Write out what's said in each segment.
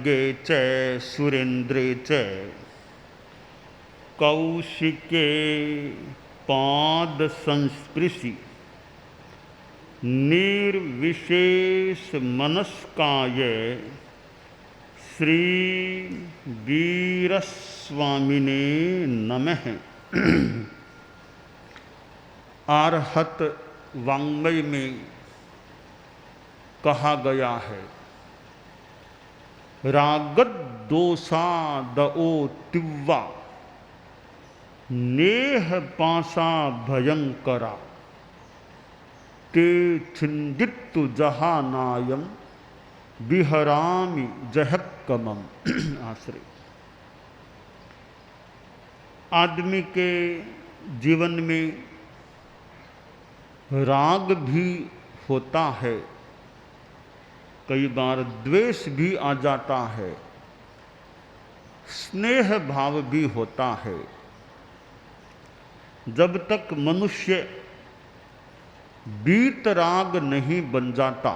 खड्गे च सुरेन्द्रे च कौशिके पाद संस्पृशि निर्विशेष मनस्काय श्री वीरस्वामिने नमः। आर्हत वाङ्मय में कहा गया है, रागद्दोषादओ तिव्वा नेह पाशा भयंकरा ते छिंदित्तु जहानायम विहरामि जहक्कमम। आश्रय। आदमी के जीवन में राग भी होता है, कई बार द्वेष भी आ जाता है, स्नेह भाव भी होता है। जब तक मनुष्य वीतराग नहीं बन जाता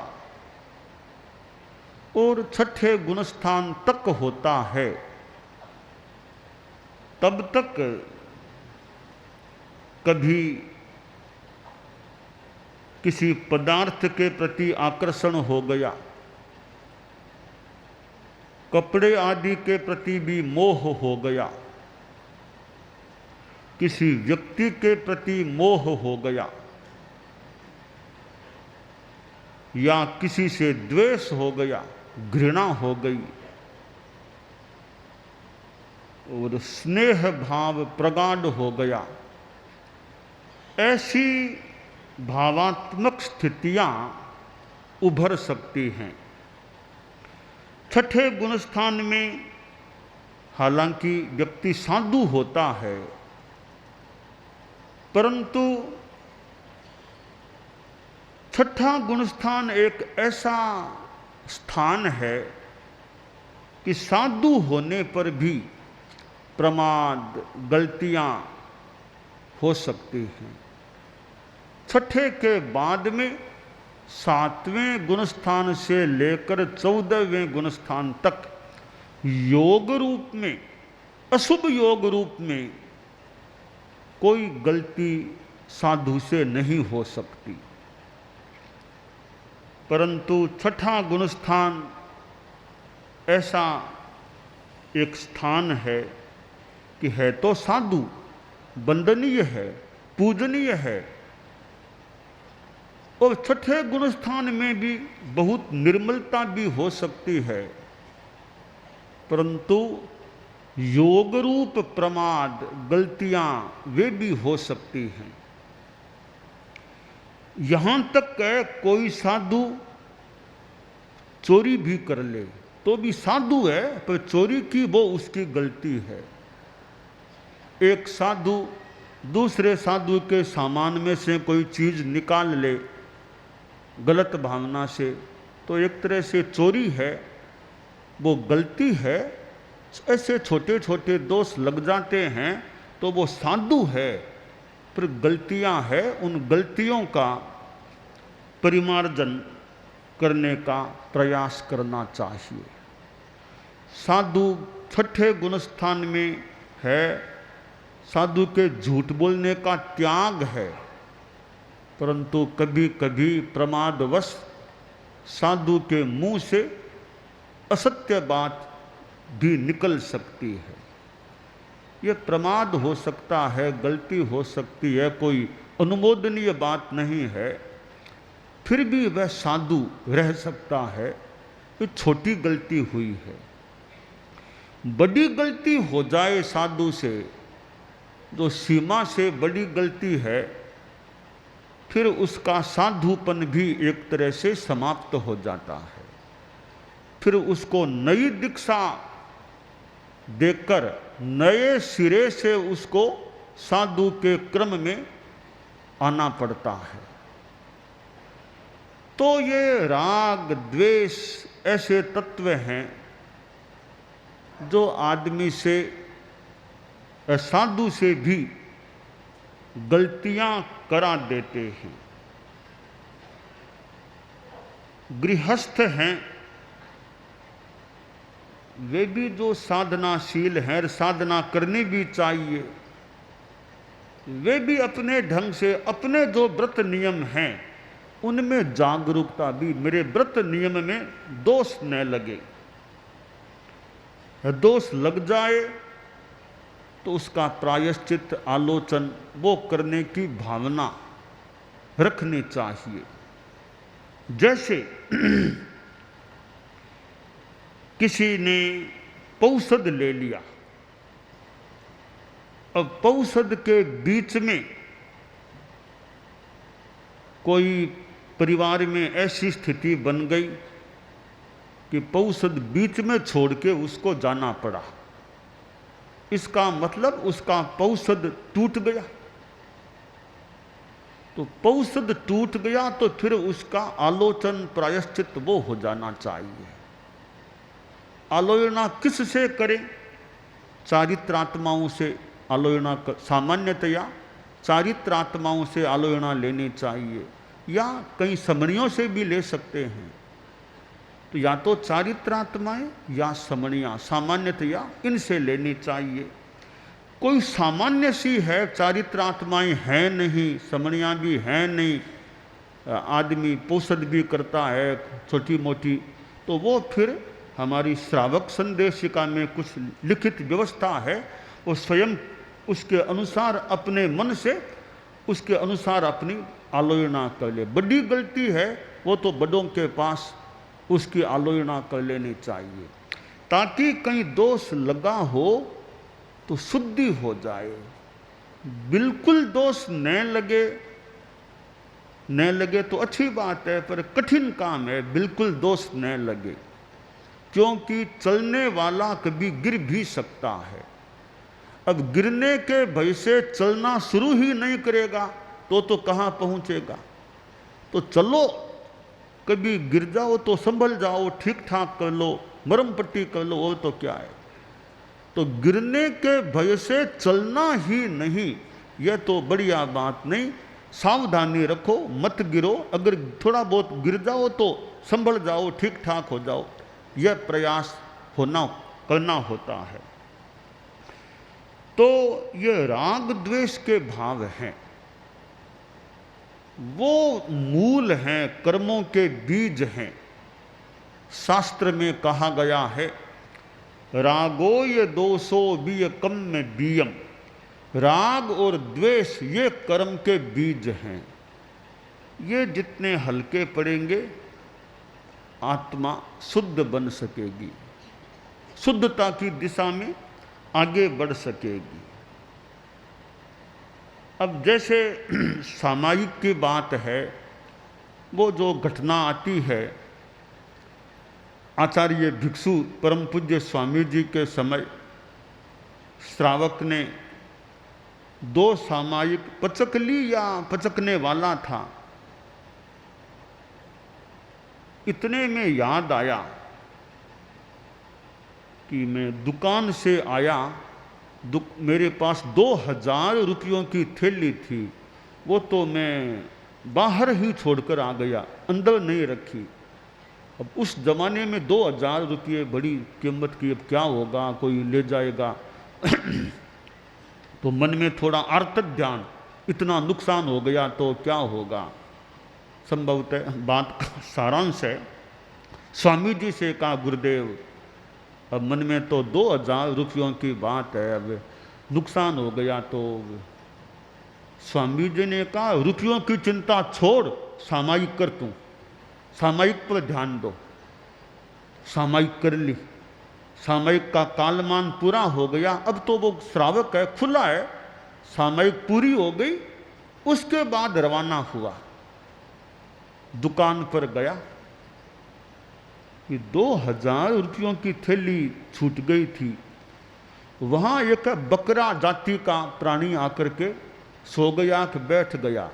और छठे गुणस्थान तक होता है, तब तक कभी किसी पदार्थ के प्रति आकर्षण हो गया, कपड़े आदि के प्रति भी मोह हो गया, किसी व्यक्ति के प्रति मोह हो गया, या किसी से द्वेष हो गया, घृणा हो गई और स्नेह भाव प्रगाढ़ हो गया। ऐसी भावात्मक स्थितियां उभर सकती हैं। छठे गुणस्थान में हालांकि व्यक्ति साधु होता है, परंतु छठा गुणस्थान एक ऐसा स्थान है कि साधु होने पर भी प्रमाद, गलतियां हो सकती हैं। छठे के बाद में 7वें गुणस्थान से लेकर 14वें गुणस्थान तक योग रूप में, अशुभ योग रूप में कोई गलती साधु से नहीं हो सकती। परंतु छठा गुणस्थान ऐसा एक स्थान है कि है तो साधु, वंदनीय है, पूजनीय है, और छठे गुणस्थान में भी बहुत निर्मलता भी हो सकती है, परंतु योग रूप प्रमाद, गलतियां वे भी हो सकती हैं। यहां तक है कोई साधु चोरी भी कर ले तो भी साधु है, पर चोरी की वो उसकी गलती है। एक साधु दूसरे साधु के सामान में से कोई चीज निकाल ले गलत भावना से, तो एक तरह से चोरी है, वो गलती है। ऐसे छोटे छोटे दोष लग जाते हैं तो वो साधु है, पर गलतियां हैं, उन गलतियों का परिमार्जन करने का प्रयास करना चाहिए। साधु छठे गुणस्थान में है, साधु के झूठ बोलने का त्याग है, परंतु कभी कभी प्रमादवश साधु के मुंह से असत्य बात भी निकल सकती है। ये प्रमाद हो सकता है, गलती हो सकती है, कोई अनुमोदनीय बात नहीं है, फिर भी वह साधु रह सकता है। ये छोटी गलती हुई है। बड़ी गलती हो जाए साधु से, जो सीमा से बड़ी गलती है, फिर उसका साधुपन भी एक तरह से समाप्त हो जाता है। फिर उसको नई दीक्षा देकर नए सिरे से उसको साधु के क्रम में आना पड़ता है। तो ये राग, द्वेष ऐसे तत्व हैं जो आदमी से, साधु से भी गलतियां करा देते हैं। गृहस्थ हैं, वे भी जो साधनाशील हैं, साधना करनी भी चाहिए, वे भी अपने ढंग से अपने जो व्रत नियम हैं उनमें जागरूकता भी, मेरे व्रत नियम में दोष न लगे। दोष लग जाए तो उसका प्रायश्चित, आलोचन वो करने की भावना रखनी चाहिए। जैसे किसी ने पौषध ले लिया, अब पौषध के बीच में कोई परिवार में ऐसी स्थिति बन गई कि पौषध बीच में छोड़ के उसको जाना पड़ा, इसका मतलब उसका पौषध टूट गया। तो पौषध टूट गया तो फिर उसका आलोचन, प्रायश्चित वो हो जाना चाहिए। आलोचना किससे करें? चारित्रात्माओं से आलोचना सामान्यतया चारित्रात्माओं से आलोचना लेनी चाहिए, या कई समणियों से भी ले सकते हैं। तो या तो चारित्रात्माएं या समणियां, सामान्यतया इनसे लेनी चाहिए। कोई सामान्य सी है, चारित्रात्माएं हैं नहीं, समणियां भी हैं नहीं, आदमी पौषध भी करता है छोटी मोटी, तो वो फिर हमारी श्रावक संदेशिका में कुछ लिखित व्यवस्था है, वो स्वयं उसके अनुसार अपने मन से उसके अनुसार अपनी आलोचना कर ले। बड़ी गलती है वो तो बड़ों के पास उसकी आलोचना कर लेनी चाहिए, ताकि कहीं दोष लगा हो तो शुद्धि हो जाए। बिल्कुल दोष न लगे तो अच्छी बात है, पर कठिन काम है बिल्कुल दोष न लगे, क्योंकि चलने वाला कभी गिर भी सकता है। अब गिरने के भय से चलना शुरू ही नहीं करेगा तो कहाँ पहुँचेगा। तो चलो, कभी गिर जाओ तो संभल जाओ, ठीक ठाक कर लो, मरम पट्टी कर लो, और तो क्या है। तो गिरने के भय से चलना ही नहीं, यह तो बढ़िया बात नहीं। सावधानी रखो, मत गिरो, अगर थोड़ा बहुत गिर जाओ तो संभल जाओ, ठीक ठाक हो जाओ, यह प्रयास करना होता है। तो ये राग द्वेष के भाव हैं, वो मूल हैं, कर्मों के बीज हैं। शास्त्र में कहा गया है, रागो ये दोषो बीय कम में बीयम, राग और द्वेष ये कर्म के बीज हैं। ये जितने हल्के पड़ेंगे आत्मा शुद्ध बन सकेगी, शुद्धता की दिशा में आगे बढ़ सकेगी। अब जैसे सामायिक की बात है, वो जो घटना आती है, आचार्य भिक्षु परम पूज्य स्वामी जी के समय श्रावक ने 2 सामायिक पचक ली या पचकने वाला था। इतने में याद आया कि मैं दुकान से आया, मेरे पास 2000 रुपयों की थैली थी, वो तो मैं बाहर ही छोड़कर आ गया, अंदर नहीं रखी। अब उस जमाने में 2000 रुपये बड़ी कीमत की, अब क्या होगा, कोई ले जाएगा। तो मन में थोड़ा आर्तक ध्यान, इतना नुकसान हो गया तो क्या होगा। संभवतः बात का सारांश है, स्वामी जी से कहा, गुरुदेव अब मन में तो 2000 रुपयों की बात है, अब नुकसान हो गया तो। स्वामी जी ने कहा, रुपयों की चिंता छोड़, सामायिक कर तू, सामायिक पर ध्यान दो। सामायिक कर ली, सामायिक का कालमान पूरा हो गया, अब तो वो श्रावक है, खुला है, सामायिक पूरी हो गई। उसके बाद रवाना हुआ, दुकान पर गया कि 2000 रुपयों की थैली छूट गई थी। वहाँ एक बकरा जाति का प्राणी आकर के सो गया कि बैठ गया,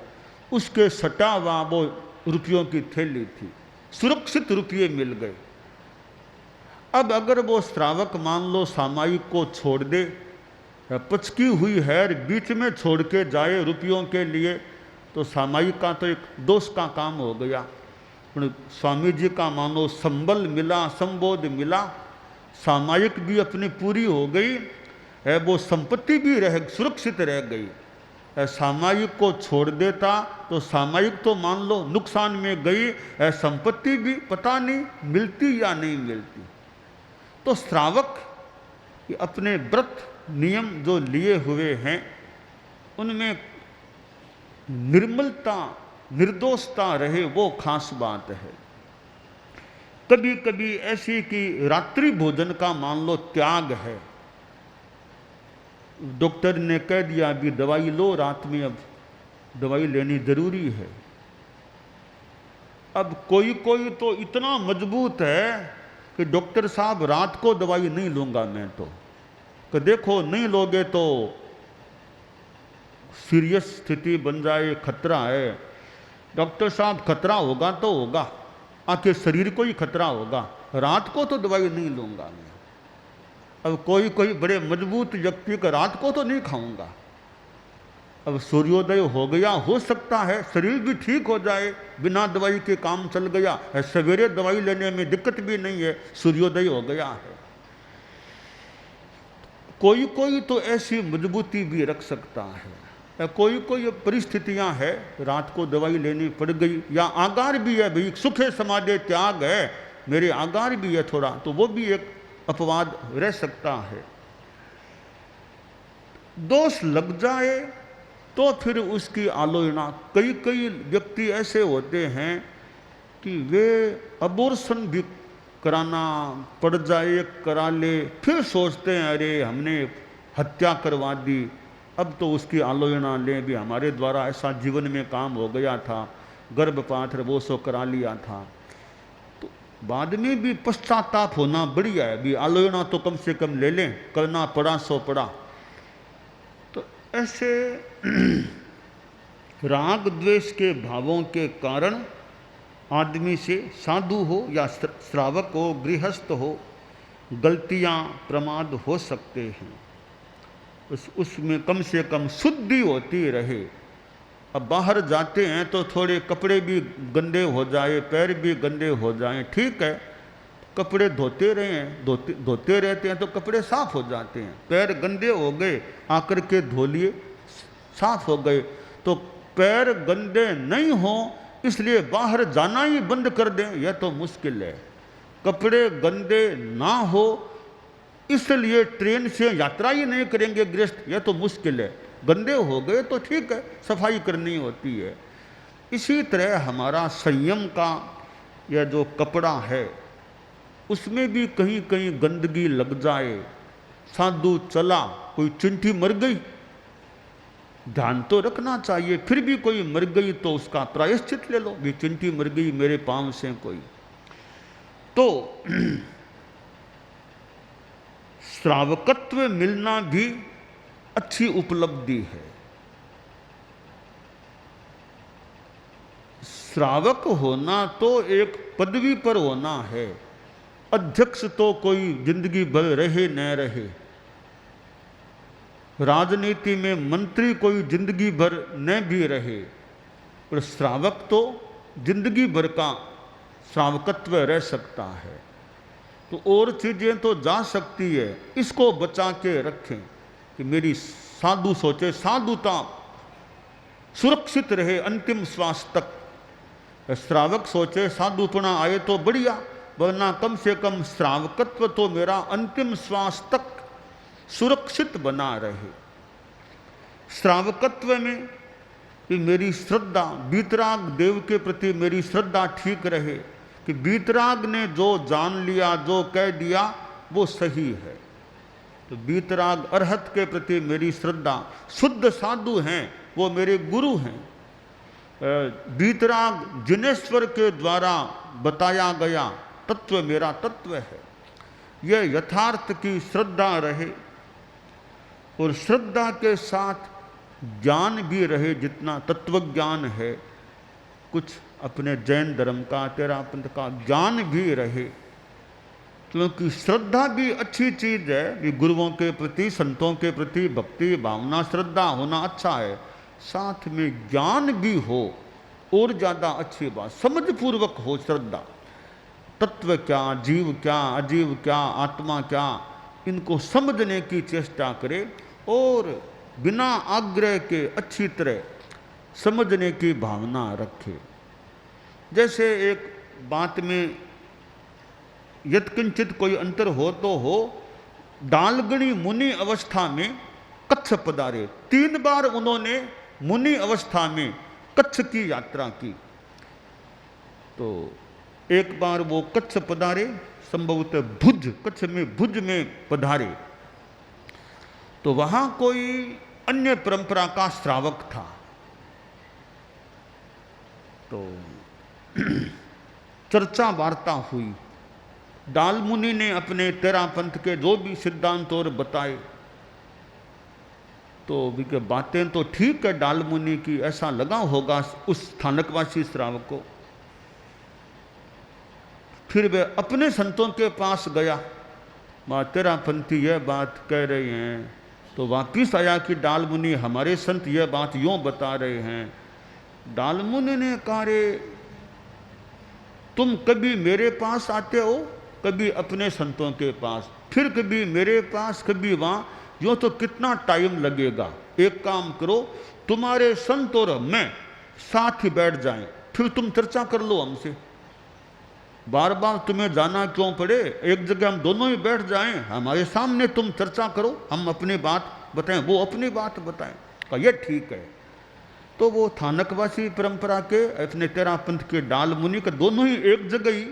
उसके सटा हुआ वो रुपयों की थैली थी, सुरक्षित रुपये मिल गए। अब अगर वो श्रावक मान लो सामायिक को छोड़ दे, पचकी हुई है बीच में छोड़ के जाए रुपयों के लिए, तो सामायिक का तो एक दोष का काम हो गया। स्वामी जी का मानो संबल मिला, संबोध मिला, सामायिक भी अपनी पूरी हो गई है, वो संपत्ति भी रह सुरक्षित रह गई। सामायिक को छोड़ देता तो सामायिक तो मान लो नुकसान में गई, संपत्ति भी पता नहीं मिलती या नहीं मिलती। तो श्रावक अपने व्रत नियम जो लिए हुए हैं उनमें निर्मलता निर्दोषता रहे, वो खास बात है। कभी कभी ऐसी कि रात्रि भोजन का मान लो त्याग है, डॉक्टर ने कह दिया अभी दवाई लो रात में, अब दवाई लेनी जरूरी है। अब कोई कोई तो इतना मजबूत है कि डॉक्टर साहब रात को दवाई नहीं लूंगा मैं, तो कि देखो नहीं लोगे तो सीरियस स्थिति बन जाए, खतरा है। डॉक्टर साहब खतरा होगा तो होगा, आखिर शरीर को ही खतरा होगा, रात को तो दवाई नहीं लूंगा मैं। अब कोई कोई बड़े मजबूत व्यक्ति का रात को तो नहीं खाऊंगा। अब सूर्योदय हो गया, हो सकता है शरीर भी ठीक हो जाए, बिना दवाई के काम चल गया है, सवेरे दवाई लेने में दिक्कत भी नहीं है, सूर्योदय हो गया है। कोई कोई तो ऐसी मजबूती भी रख सकता है, कोई कोई परिस्थितियां है रात को दवाई लेनी पड़ गई, या आगार भी है भाई, सुखे समाधे त्याग है, मेरे आगार भी है थोड़ा, तो वो भी एक अपवाद रह सकता है। दोष लग जाए तो फिर उसकी आलोचना, कई कई व्यक्ति ऐसे होते हैं कि वे अबॉर्शन भी कराना पड़ जाए, करा ले, फिर सोचते हैं अरे हमने हत्या करवा दी, अब तो उसकी आलोचना लें भी, हमारे द्वारा ऐसा जीवन में काम हो गया था, गर्भपात वो सो करा लिया था। तो बाद में भी पश्चाताप होना बढ़िया है, भी आलोचना तो कम से कम ले लें, करना पड़ा सो पड़ा। तो ऐसे राग द्वेष के भावों के कारण आदमी से, साधु हो या श्रावक हो, गृहस्थ हो, गलतियां प्रमाद हो सकते हैं। उसमें कम से कम शुद्धि होती रहे। अब बाहर जाते हैं तो थोड़े कपड़े भी गंदे हो जाए, पैर भी गंदे हो जाएं, ठीक है, कपड़े धोते रहें, धोते रहते हैं तो कपड़े साफ हो जाते हैं। पैर गंदे हो गए, आकर के धो लिए, साफ हो गए। तो पैर गंदे नहीं हो इसलिए बाहर जाना ही बंद कर दें, यह तो मुश्किल है। कपड़े गंदे ना हो इसलिए ट्रेन से यात्रा ही नहीं करेंगे गृहस्थ, यह तो मुश्किल है। गंदे हो गए तो ठीक है, सफाई करनी होती है। इसी तरह हमारा संयम का यह जो कपड़ा है उसमें भी कहीं कहीं गंदगी लग जाए, साधु चला, कोई चिंटी मर गई, ध्यान तो रखना चाहिए, फिर भी कोई मर गई तो उसका प्रायश्चित ले लो, भी चिंटी मर गई मेरे पांव से कोई। तो श्रावकत्व मिलना भी अच्छी उपलब्धि है। श्रावक होना तो एक पदवी पर होना है, अध्यक्ष तो कोई जिंदगी भर रहे न रहे, राजनीति में मंत्री कोई जिंदगी भर न भी रहे, और श्रावक तो जिंदगी भर का श्रावकत्व रह सकता है। तो और चीजें तो जा सकती है, इसको बचा के रखें कि मेरी साधु सोचे, साधुता सुरक्षित रहे अंतिम श्वास तक। श्रावक सोचे साधुपना आए तो बढ़िया, वरना कम से कम श्रावकत्व तो मेरा अंतिम श्वास तक सुरक्षित बना रहे। श्रावकत्व में कि मेरी श्रद्धा, वीतराग देव के प्रति मेरी श्रद्धा ठीक रहे, कि वीतराग ने जो जान लिया, जो कह दिया वो सही है। तो वीतराग अरहत के प्रति मेरी श्रद्धा, शुद्ध साधु हैं वो मेरे गुरु हैं। वीतराग जिनेश्वर के द्वारा बताया गया तत्व मेरा तत्व है। यह यथार्थ की श्रद्धा रहे, और श्रद्धा के साथ ज्ञान भी रहे, जितना तत्व ज्ञान है, कुछ अपने जैन धर्म का, तेरापंथ का ज्ञान भी रहे, क्योंकि श्रद्धा भी अच्छी चीज है। भी गुरुओं के प्रति, संतों के प्रति भक्ति भावना, श्रद्धा होना अच्छा है, साथ में ज्ञान भी हो और ज्यादा अच्छी बात, समझ पूर्वक हो श्रद्धा, तत्व क्या, जीव क्या, अजीव क्या, आत्मा क्या, इनको समझने की चेष्टा करे और बिना आग्रह के अच्छी तरह समझने की भावना रखे। जैसे एक बात में यत्किंचित कोई अंतर हो तो हो, डालगणी मुनि अवस्था में कच्छ पधारे। 3 बार उन्होंने मुनि अवस्था में कच्छ की यात्रा की। तो एक बार वो कच्छ पधारे, संभवतः भुज, कच्छ में भुज में पधारे, तो वहां कोई अन्य परंपरा का श्रावक था। तो चर्चा वार्ता हुई। डाल मुनि ने अपने तेरा पंथ के जो भी सिद्धांत और बताए, तो भी के बातें तो ठीक है डाल मुनि की, ऐसा लगा होगा उस स्थानकवासी श्रावक को। फिर वे अपने संतों के पास गया, माँ तेरा पंथी यह बात कह रहे हैं। तो वापिस आया कि डाल मुनि हमारे संत यह बात यूं बता रहे हैं। डाल मुनि ने कहा, रे तुम कभी मेरे पास आते हो, कभी अपने संतों के पास, फिर कभी मेरे पास, कभी वहाँ, यूँ तो कितना टाइम लगेगा। एक काम करो, तुम्हारे संत और मैं साथ ही बैठ जाएं, फिर तुम चर्चा कर लो हमसे। बार बार तुम्हें जाना क्यों पड़े, एक जगह हम दोनों ही बैठ जाएं, हमारे सामने तुम चर्चा करो, हम अपनी बात बताएं, वो अपनी बात बताएं। कहा यह ठीक है। तो वो थानकवासी परंपरा के अपने तेरा पंथ के डाल मुनि का दोनों ही एक जगह ही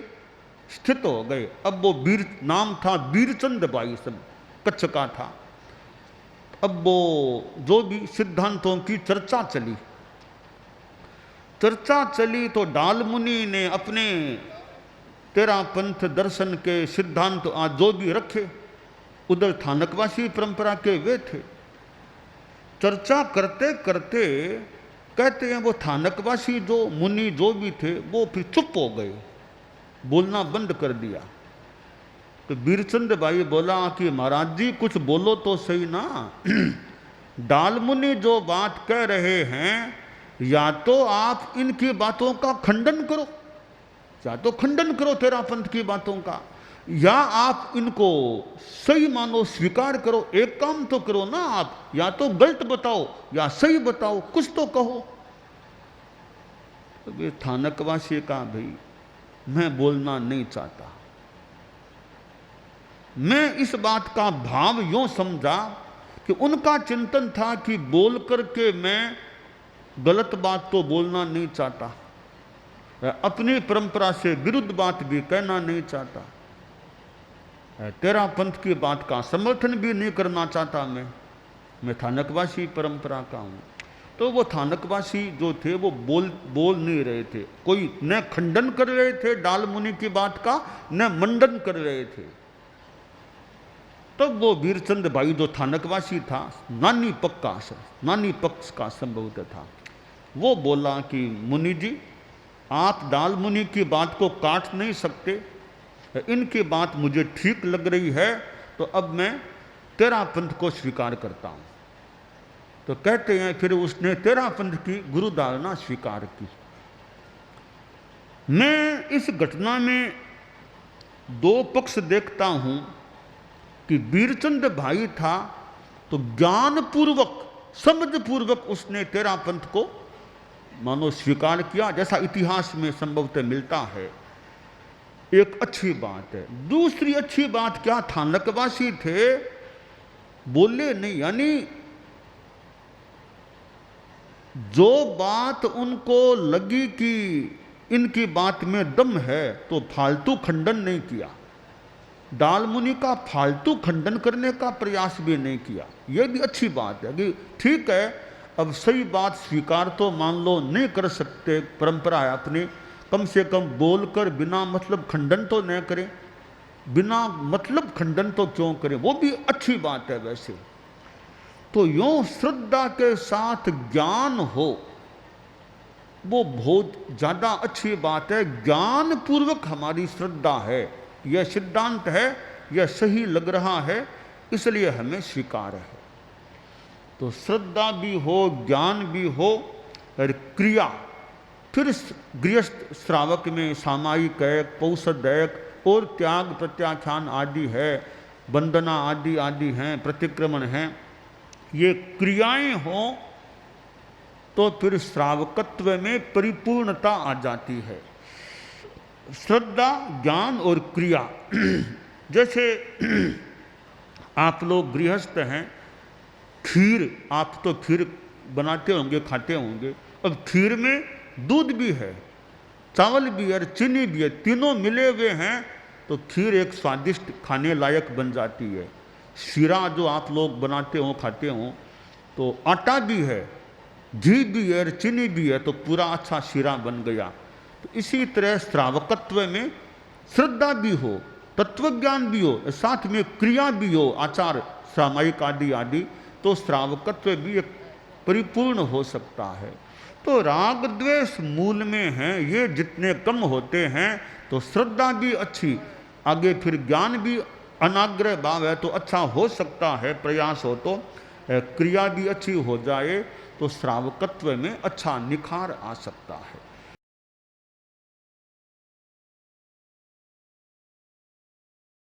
स्थित हो गए। अब वो वीर, नाम था वीरचंद बाई, सब कच्छ का था। अब वो जो भी सिद्धांतों की चर्चा चली तो डाल मुनि ने अपने तेरा पंथ दर्शन के सिद्धांत आज जो भी रखे, उधर थानकवासी परंपरा के वे थे। चर्चा करते करते कहते हैं वो थानकवासी जो मुनि जो भी थे वो फिर चुप हो गए, बोलना बंद कर दिया। तो वीरचंद भाई बोला कि महाराज जी कुछ बोलो तो सही ना। डाल मुनि जो बात कह रहे हैं, या तो आप इनकी बातों का खंडन करो, या तो खंडन करो तेरा पंथ की बातों का, या आप इनको सही मानो, स्वीकार करो। एक काम तो करो ना आप, या तो गलत बताओ या सही बताओ, कुछ तो कहो। तो वे थानकवासी का भाई मैं बोलना नहीं चाहता। मैं इस बात का भाव यूं समझा कि उनका चिंतन था कि बोल करके मैं गलत बात तो बोलना नहीं चाहता, अपनी परंपरा से विरुद्ध बात भी कहना नहीं चाहता, तेरा पंथ की बात का समर्थन भी नहीं करना चाहता। मैं थानकवासी परंपरा का हूँ। तो वो थानकवासी जो थे वो बोल नहीं रहे थे, कोई न खंडन कर रहे थे डाल मुनि की बात का, न मंडन कर रहे थे। तब वो वीरचंद भाई जो थानकवासी था, नानी पक्ष का संभवतः था, वो बोला कि मुनि जी आप डाल मुनि की बात को काट नहीं सकते, इनकी बात मुझे ठीक लग रही है, तो अब मैं तेरा पंथ को स्वीकार करता हूँ। तो कहते हैं फिर उसने तेरा पंथ की गुरु धारणा स्वीकार की। मैं इस घटना में 2 पक्ष देखता हूँ कि वीरचंद भाई था तो ज्ञानपूर्वक, समझपूर्वक उसने तेरा पंथ को मानो स्वीकार किया, जैसा इतिहास में संभवतः मिलता है। एक अच्छी बात है। दूसरी अच्छी बात क्या, थानकवासी थे, बोले नहीं, यानी जो बात उनको लगी कि इनकी बात में दम है तो फालतू खंडन नहीं किया, डाल मुनि का फालतू खंडन करने का प्रयास भी नहीं किया। यह भी अच्छी बात है कि ठीक है, अब सही बात स्वीकार तो मान लो नहीं कर सकते, परंपरा है अपनी, कम से कम बोलकर बिना मतलब खंडन तो न करें, बिना मतलब खंडन तो क्यों करें, वो भी अच्छी बात है। वैसे तो यूं श्रद्धा के साथ ज्ञान हो, वो बहुत ज़्यादा अच्छी बात है। ज्ञान पूर्वक हमारी श्रद्धा है, यह सिद्धांत है, यह सही लग रहा है, इसलिए हमें स्वीकार है। तो श्रद्धा भी हो, ज्ञान भी हो, और क्रिया फिर गृहस्थ श्रावक में सामायिक है, पौषदैक और त्याग प्रत्याख्यान आदि है, वंदना आदि आदि हैं, प्रतिक्रमण हैं। ये क्रियाएं हों तो फिर श्रावकत्व में परिपूर्णता आ जाती है। श्रद्धा, ज्ञान और क्रिया जैसे आप लोग गृहस्थ हैं, खीर, आप तो खीर बनाते होंगे, खाते होंगे। अब खीर में दूध भी है, चावल भी है और चीनी भी है, तीनों मिले हुए हैं तो खीर एक स्वादिष्ट खाने लायक बन जाती है। शीरा जो आप लोग बनाते हो, खाते हो, तो आटा भी है, घी भी है और चीनी भी है, तो पूरा अच्छा शीरा बन गया। तो इसी तरह श्रावकत्व में श्रद्धा भी हो, तत्वज्ञान भी हो, साथ में क्रिया भी हो, आचार सामायिक आदि आदि, तो श्रावकत्व भी एक परिपूर्ण हो सकता है। तो राग द्वेष मूल में हैं, ये जितने कम होते हैं तो श्रद्धा भी अच्छी, आगे फिर ज्ञान भी अनाग्रह भाव है तो अच्छा हो सकता है, प्रयास हो तो क्रिया भी अच्छी हो जाए तो श्रावकत्व में अच्छा निखार आ सकता है।